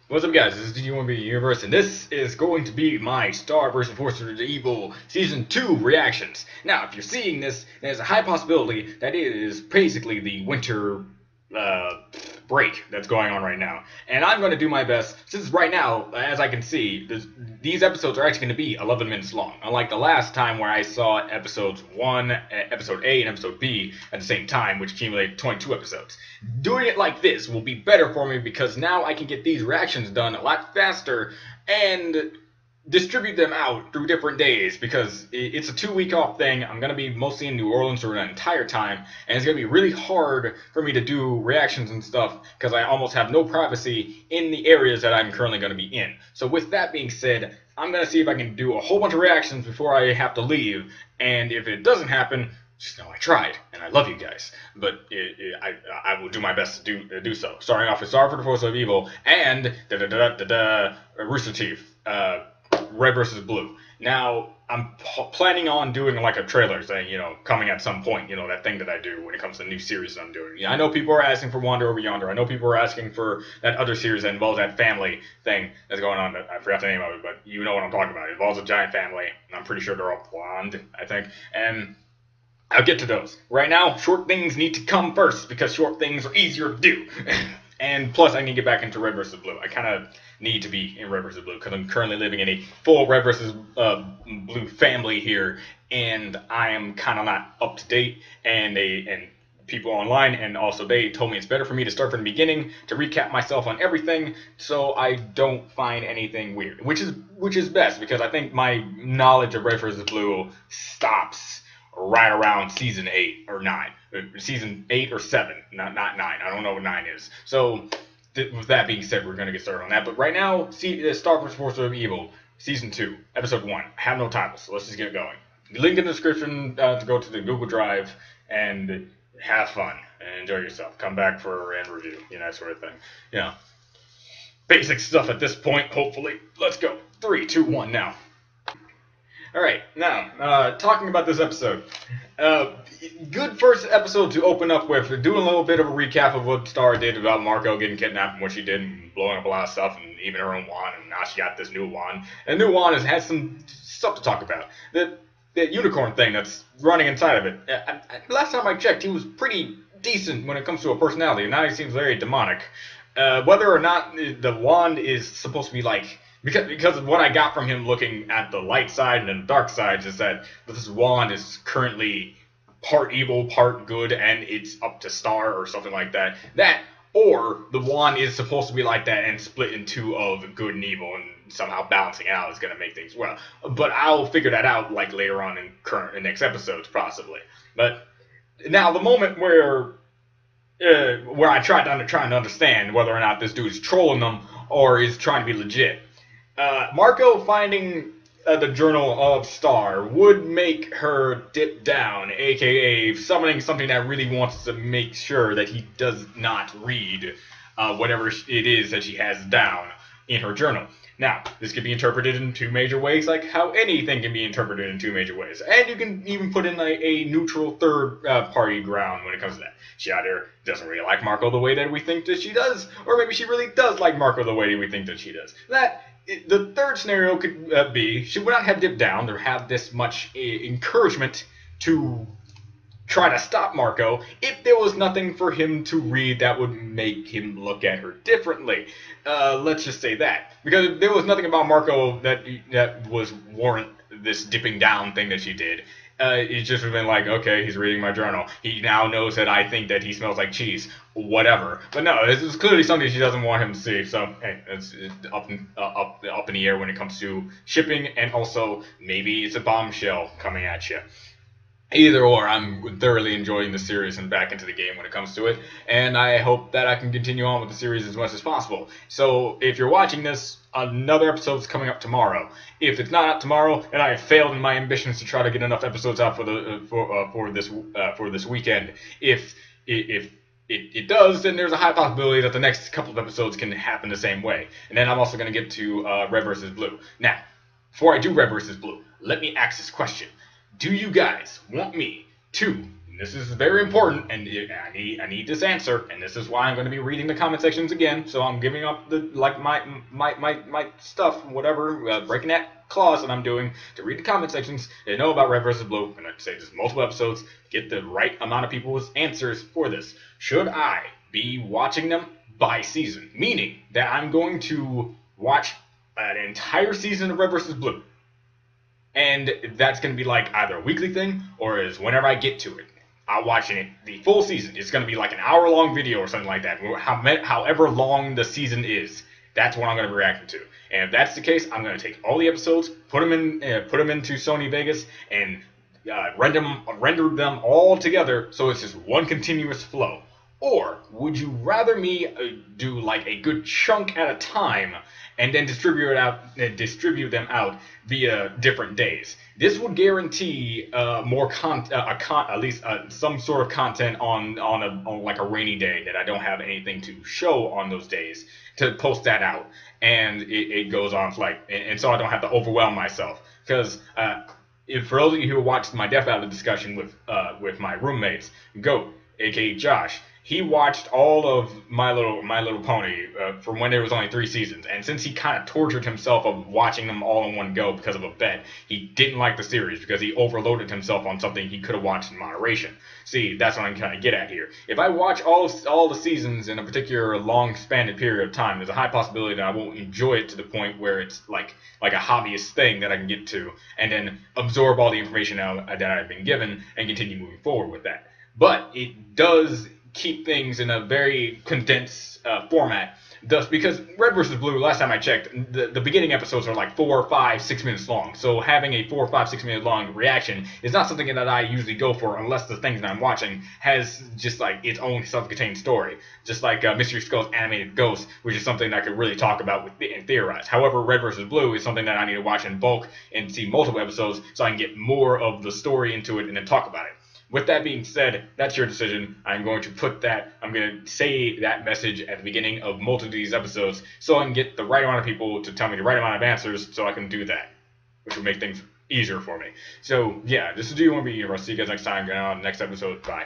What's up, guys? This is T1B Universe, and this is going to be my Star vs. Forces of Evil Season 2 reactions. Now, if you're seeing this, there's a high possibility that it is basically the winter break that's going on right now. And I'm going to do my best, since right now, as I can see, these episodes are actually going to be 11 minutes long. Unlike the last time where I saw episodes 1, episode A, and episode B at the same time, which accumulated 22 episodes. Doing it like this will be better for me because now I can get these reactions done a lot faster and distribute them out through different days because it's a 2-week off thing. I'm going to be mostly in New Orleans for an entire time, and it's going to be really hard for me to do reactions and stuff because I almost have no privacy in the areas that I'm currently going to be in. So with that being said, I'm going to see if I can do a whole bunch of reactions before I have to leave, and if it doesn't happen, just know I tried, and I love you guys. But I will do my best to do so. Starting off with Star for the Force of Evil and Rooster Teeth. Red versus Blue. Now, I'm planning on doing like a trailer thing, coming at some point, that thing that I do when it comes to new series I'm doing. I know people are asking for Wander Over Yonder. I know people are asking for that other series that involves that family thing that's going on. I forgot the name of it, but you know what I'm talking about. It involves a giant family, and I'm pretty sure they're all blonde, I think. And I'll get to those. Right now, short things need to come first because short things are easier to do. And plus, I need to get back into Red vs. Blue. I kind of need to be in Red vs. Blue because I'm currently living in a full Red vs. Blue family here, and I am kind of not up to date. And people online, and also they told me it's better for me to start from the beginning to recap myself on everything, so I don't find anything weird, which is best because I think my knowledge of Red vs. Blue stops right around season 8 or 9. Season 8 or 7, not 9. I don't know what 9 is. So, with that being said, we're going to get started on that. But right now, Star vs. Forces of Evil, Season 2, Episode 1. I have no title, so let's just get going. The link in the description to go to the Google Drive and have fun and enjoy yourself. Come back for a review, that sort of thing. Basic stuff at this point, hopefully. Let's go. 3, 2, 1, now. Alright, now, talking about this episode. Good first episode to open up with, doing a little bit of a recap of what Star did about Marco getting kidnapped and what she did and blowing up a lot of stuff, and even her own wand, and now she got this new wand. And the new wand has some stuff to talk about. The unicorn thing that's running inside of it. Last time I checked, he was pretty decent when it comes to a personality, and now he seems very demonic. Whether or not the wand is supposed to be like... Because what I got from him looking at the light side and then the dark side is that this wand is currently part evil, part good, and it's up to Star or something like that. Or the wand is supposed to be like that and split in two of good and evil, and somehow balancing out is going to make things well. But I'll figure that out like later on in next episodes, possibly. But now the moment where I try to understand whether or not this dude is trolling them or is trying to be legit. Marco finding the journal of Star would make her dip down, aka summoning something that really wants to make sure that he does not read whatever it is that she has down in her journal. Now, this can be interpreted in two major ways, like how anything can be interpreted in two major ways. And you can even put in a neutral third party ground when it comes to that. She either doesn't really like Marco the way that we think that she does, or maybe she really does like Marco the way we think that she does. The third scenario could be she would not have dipped down or have this much encouragement to try to stop Marco if there was nothing for him to read that would make him look at her differently. Let's just say that. Because if there was nothing about Marco that was warrant this dipping down thing that she did. It just would have been like, okay, he's reading my journal. He now knows that I think that he smells like cheese. Whatever. But no, this is clearly something she doesn't want him to see. So, hey, it's up in the air when it comes to shipping. And also, maybe it's a bombshell coming at you. Either or, I'm thoroughly enjoying the series and back into the game when it comes to it, and I hope that I can continue on with the series as much as possible. So, if you're watching this, another episode is coming up tomorrow. If it's not up tomorrow, then I have failed in my ambitions to try to get enough episodes out for this weekend. If it does, then there's a high possibility that the next couple of episodes can happen the same way. And then I'm also going to get to Red vs. Blue. Now, before I do Red vs. Blue, let me ask this question. Do you guys want me to this is very important, and I need this answer, and this is why I'm going to be reading the comment sections again. So I'm giving up the my stuff, whatever, breaking that clause that I'm doing to read the comment sections and know about Red versus Blue. I'm going to say this multiple episodes, get the right amount of people's answers for this. Should I be watching them by season, meaning that I'm going to watch an entire season of Red versus Blue, and that's going to be like either a weekly thing or is whenever I get to it. I'm watching it the full season. It's going to be like an hour-long video or something like that. However long the season is, that's what I'm going to be reacting to. And if that's the case, I'm going to take all the episodes, put them into Sony Vegas, and render them all together so it's just one continuous flow. Or would you rather me do like a good chunk at a time and then distribute them out via different days? This would guarantee more at least some sort of content on like a rainy day that I don't have anything to show on those days to post that out, and it goes on for like, and so I don't have to overwhelm myself. Because if for those of you who watched my Death Battle discussion with my roommates, Goat, aka Josh, he watched all of My Little Pony from when there was only 3 seasons, and since he kind of tortured himself of watching them all in one go because of a bet, he didn't like the series because he overloaded himself on something he could have watched in moderation. See, that's what I'm trying to get at here. If I watch all the seasons in a particular long spanned period of time, there's a high possibility that I won't enjoy it to the point where it's like a hobbyist thing that I can get to, and then absorb all the information that I've been given and continue moving forward with that. But it does keep things in a very condensed format. Thus, because Red vs. Blue, last time I checked, the beginning episodes are like 4, 5, 6 minutes long. So having a 4, 5, 6 minute long reaction is not something that I usually go for unless the things that I'm watching has just like its own self-contained story. Just like Mystery Skull's Animated Ghost, which is something that I could really talk about and theorize. However, Red vs. Blue is something that I need to watch in bulk and see multiple episodes so I can get more of the story into it and then talk about it. With that being said, that's your decision. I'm going to say that message at the beginning of multiple of these episodes so I can get the right amount of people to tell me the right amount of answers so I can do that, which will make things easier for me. So, yeah, this is Do You Want to Be Hero? See you guys next time. On the next episode. Bye.